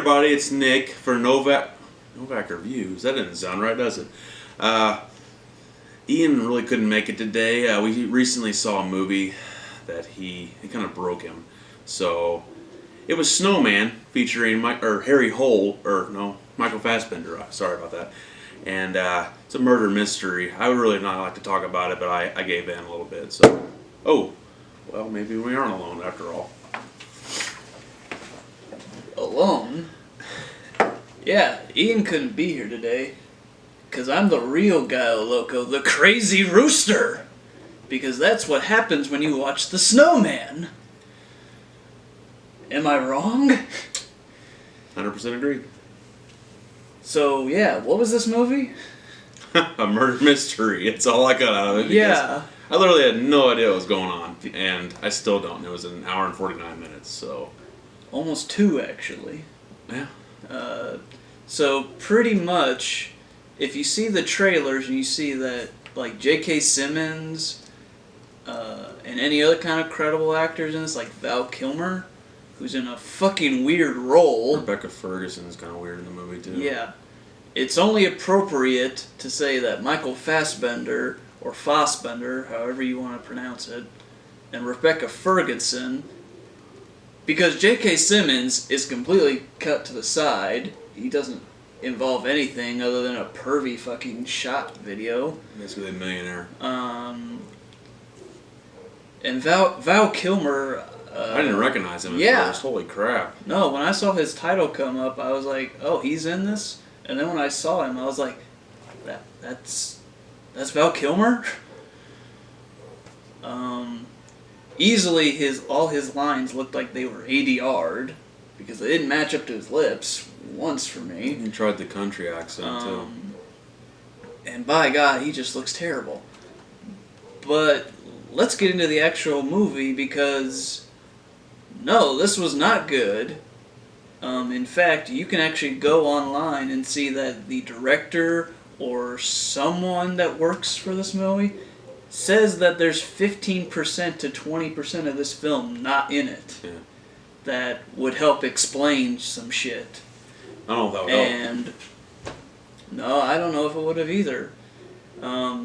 everybody, it's Nick for Novak Reviews. That didn't sound right, does it? Ian really couldn't make it today. We recently saw a movie that it kind of broke him. So it was Snowman featuring Michael Fassbender. Sorry about that. And it's a murder mystery. I would really not like to talk about it, but I gave in a little bit. So, well, maybe we aren't alone after all. Alone? Yeah, Ian couldn't be here today. Because I'm the real Gallo Loco, the crazy rooster. Because that's what happens when you watch The Snowman. Am I wrong? 100% agree. So, yeah, what was this movie? A murder mystery. It's all I got out of it. Yeah. I literally had no idea what was going on. And I still don't. It was an hour and 49 minutes, so... Almost 2, actually. Yeah. So, pretty much, if you see the trailers and you see that, like, J.K. Simmons and any other kind of credible actors in this, like Val Kilmer, who's in a fucking weird role. Rebecca Ferguson's kind of weird in the movie, too. Yeah. It's only appropriate to say that Michael Fassbender, or Fassbender, however you want to pronounce it, and Rebecca Ferguson, because J.K. Simmons is completely cut to the side. He doesn't involve anything other than a pervy fucking shot video. Basically a millionaire. And Val Kilmer... I didn't recognize him at first. Holy crap. No, when I saw his title come up, I was like, oh, he's in this? And then when I saw him, I was like, that's Val Kilmer? Easily all his lines looked like they were ADR'd, because they didn't match up to his lips once for me. He tried the country accent, too. And by God, he just looks terrible. But let's get into the actual movie, because no, this was not good. In fact, you can actually go online and see that the director or someone that works for this movie says that there's 15% to 20% of this film not in it. Yeah. That would help explain some shit. I don't know if that would help. And no, I don't know if it would have either.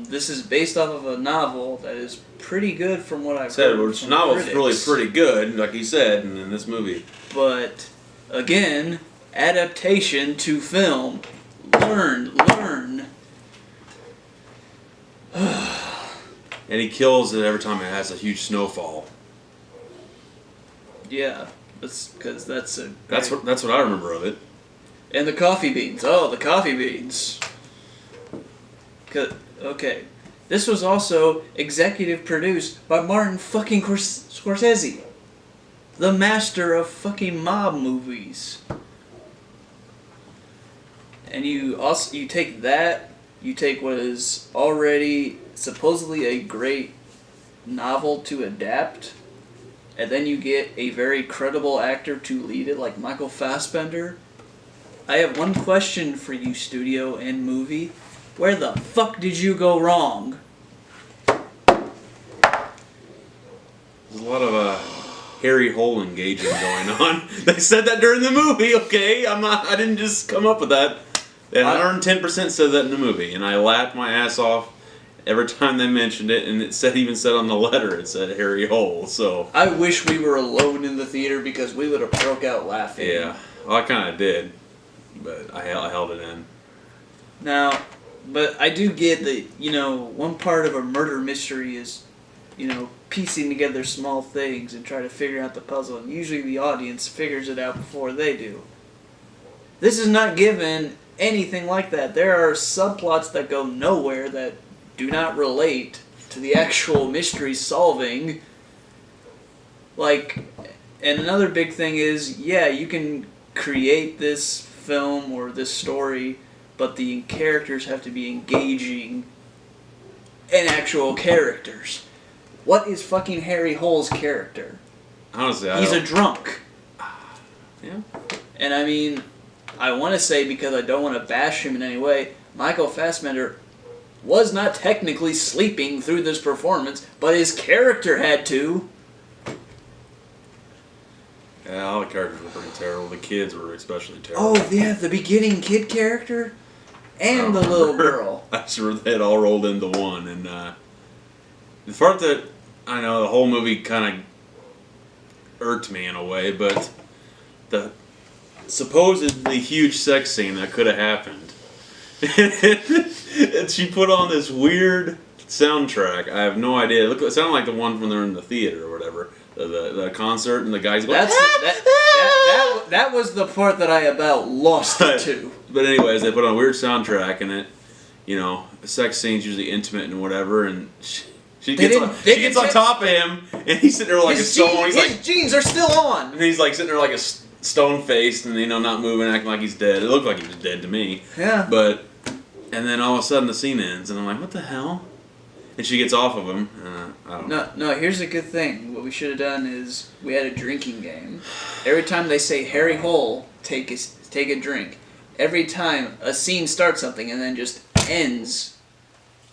This is based off of a novel that is pretty good from what I've heard. The novel's really pretty good, like he said, in this movie. But, again, adaptation to film. Learn. And he kills it every time it has a huge snowfall. Yeah, because that's what I remember of it. And the coffee beans. Oh, the coffee beans. Okay. This was also executive produced by Martin fucking Scorsese. The master of fucking mob movies. And you take that, you take what is already supposedly a great novel to adapt, and then you get a very credible actor to lead it like Michael Fassbender. I have one question for you, studio and movie. Where the fuck did you go wrong? There's a lot of Harry Hole engaging going on. They said that during the movie, okay? I didn't just come up with that. And 110% said that in the movie, and I laughed my ass off every time they mentioned it, and even said on the letter, it said Harry Hole, so... I wish we were alone in the theater because we would have broke out laughing. Yeah, well, I kind of did, but I held it in. Now, but I do get that, one part of a murder mystery is, piecing together small things and try to figure out the puzzle, and usually the audience figures it out before they do. This is not given anything like that. There are subplots that go nowhere that do not relate to the actual mystery solving. And another big thing is, yeah, you can create this film or this story, but the characters have to be engaging and actual characters. What is fucking Harry Hole's character? Honestly, he's a drunk. Yeah. And I mean, I want to say, because I don't want to bash him in any way, Michael Fassbender was not technically sleeping through this performance, but his character had to. Yeah, all the characters were pretty terrible. The kids were especially terrible. Oh yeah, the beginning kid character and the little girl. I just remember they had all rolled into one, and the part that I know the whole movie kind of irked me in a way, but the supposedly huge sex scene that could have happened, and she put on this weird soundtrack. I have no idea. It sounded like the one when they're in the theater or whatever, the concert, and the guys going. That was the part that I about lost it to. But anyways, they put on a weird soundtrack, and it, the sex scene's usually intimate and whatever, and she gets on top of him, and he's sitting there like a stone. His jeans are still on. And he's like sitting there like a stone faced, and not moving, acting like he's dead. It looked like he was dead to me. Yeah. And then all of a sudden the scene ends, and I'm like, what the hell? And she gets off of him. I don't know. No, here's a good thing. What we should have done is we had a drinking game. Every time they say Harry Hole, take a drink. Every time a scene starts something and then just ends,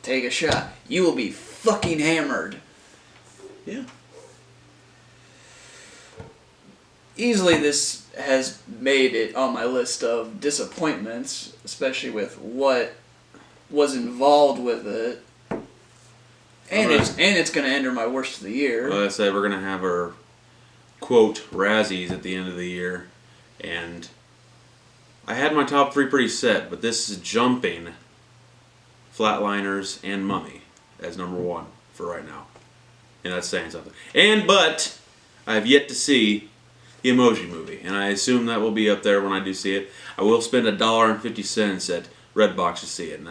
take a shot. You will be fucking hammered. Yeah. Easily this has made it on my list of disappointments, especially with what was involved with it. And it's going to enter my worst of the year. Well, I said we're going to have our, quote, Razzies at the end of the year. And I had my top 3 pretty set, but this is jumping Flatliners and Mummy as number 1 for right now. And that's saying something. But I have yet to see the Emoji Movie, and I assume that will be up there when I do see it. I will spend $1.50 at Redbox to see it, and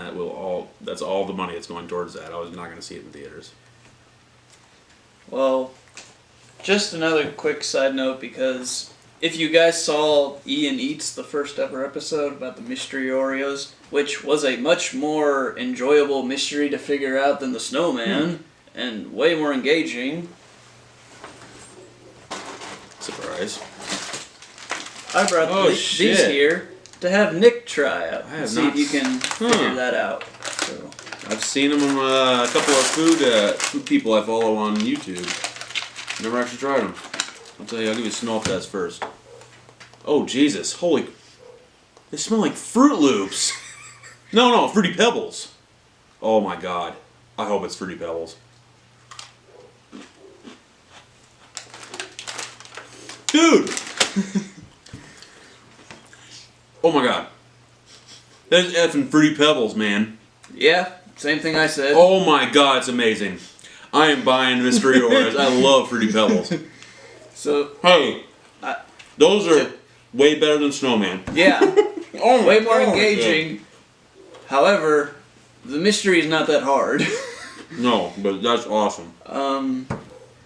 that's all the money that's going towards that. I was not going to see it in theaters. Well, just another quick side note, because if you guys saw Ian Eats, the first ever episode about the mystery Oreos, which was a much more enjoyable mystery to figure out than the Snowman, and way more engaging. Surprise. I brought these here to have Nick try out. See if you can figure that out. So. I've seen them on a couple of food people I follow on YouTube. Never actually tried them. I'll tell you, I'll give you a smell test first. Oh, Jesus. Holy... They smell like Fruit Loops. No, Fruity Pebbles. Oh, my God. I hope it's Fruity Pebbles. Dude! Oh, my God. There's effing Fruity Pebbles, man. Yeah, same thing I said. Oh, my God, it's amazing. I am buying Mystery Oreos. I love Fruity Pebbles. So... Hey, those are way better than Snowman. Yeah. Oh way more engaging. Yeah. However, the mystery is not that hard. No, but that's awesome.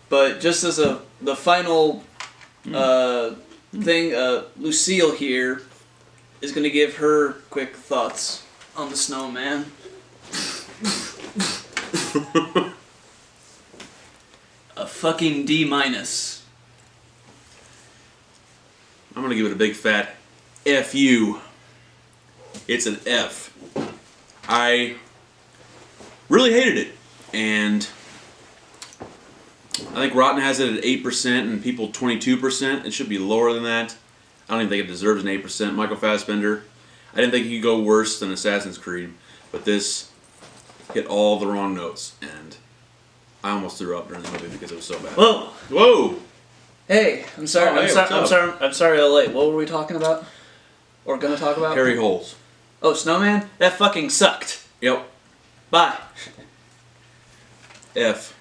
But just as the final thing, Lucille here is going to give her quick thoughts on the Snowman. A fucking D-. I'm going to give it a big fat F you. It's an F. I really hated it. And I think Rotten has it at 8% and people 22%. It should be lower than that. I don't even think it deserves an 8%. Michael Fassbender, I didn't think he could go worse than Assassin's Creed. But this hit all the wrong notes. And I almost threw up during the movie because it was so bad. Whoa! Whoa! Hey, I'm sorry. I'm sorry. I'm late. What were we talking about? Or gonna talk about? Harry Holes. Oh, Snowman? That fucking sucked. Yep. Bye. F.